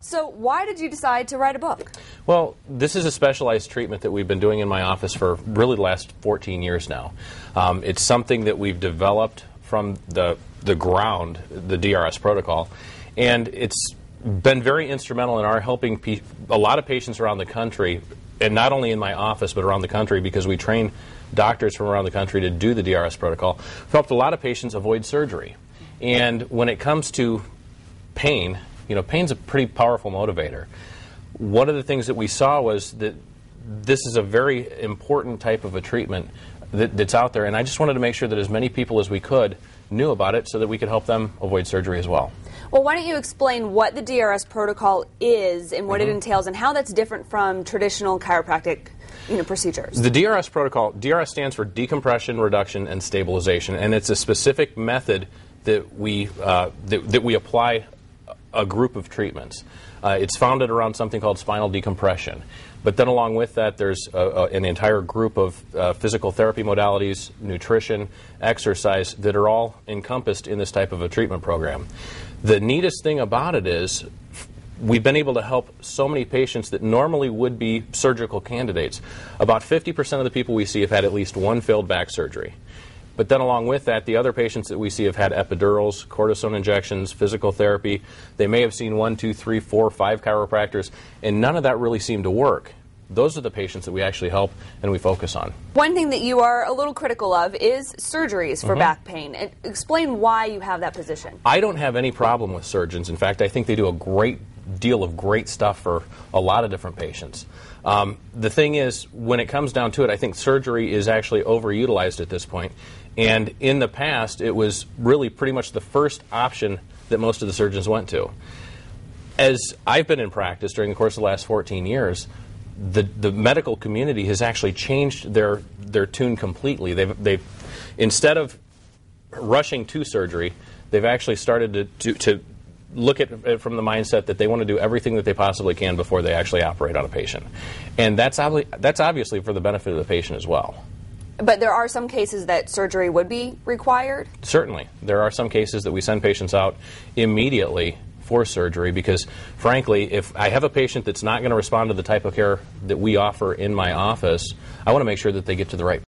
So why did you decide to write a book? Well, this is a specialized treatment that we've been doing in my office for really the last 14 years now. It's something that we've developed from the ground, the DRS protocol, and it's been very instrumental in our helping a lot of patients around the country, and not only in my office but around the country, because we train doctors from around the country to do the DRS protocol. We've helped a lot of patients avoid surgery. And when it comes to pain, pain's a pretty powerful motivator. One of the things that we saw was that this is a very important type of a treatment that's out there, and I just wanted to make sure that as many people as we could knew about it so that we could help them avoid surgery as well. Well, why don't you explain what the DRS protocol is and what it entails and how that's different from traditional chiropractic procedures? The DRS protocol, DRS stands for decompression, reduction, and stabilization, and it's a specific method that we apply a group of treatments. It's founded around something called spinal decompression. But then along with that, there's an entire group of physical therapy modalities, nutrition, exercise that are all encompassed in this type of a treatment program. The neatest thing about it is we've been able to help so many patients that normally would be surgical candidates. About 50% of the people we see have had at least one failed back surgery. But then along with that, the other patients that we see have had epidurals, cortisone injections, physical therapy. They may have seen 1, 2, 3, 4, 5 chiropractors, and none of that really seemed to work. Those are the patients that we actually help and we focus on. One thing that you are a little critical of is surgeries for back pain. And explain why you have that position. I don't have any problem with surgeons. In fact, I think they do a great deal of great stuff for a lot of different patients. The thing is, when it comes down to it, I think surgery is actually overutilized at this point. And in the past, it was really pretty much the first option that most of the surgeons went to. As I've been in practice during the course of the last 14 years, the medical community has actually changed their tune completely. They've instead of rushing to surgery, they've actually started to look at it from the mindset that they want to do everything that they possibly can before they actually operate on a patient. And that's obviously for the benefit of the patient as well. But there are some cases that surgery would be required? Certainly. There are some cases that we send patients out immediately for surgery because, frankly, if I have a patient that's not going to respond to the type of care that we offer in my office, I want to make sure that they get to the right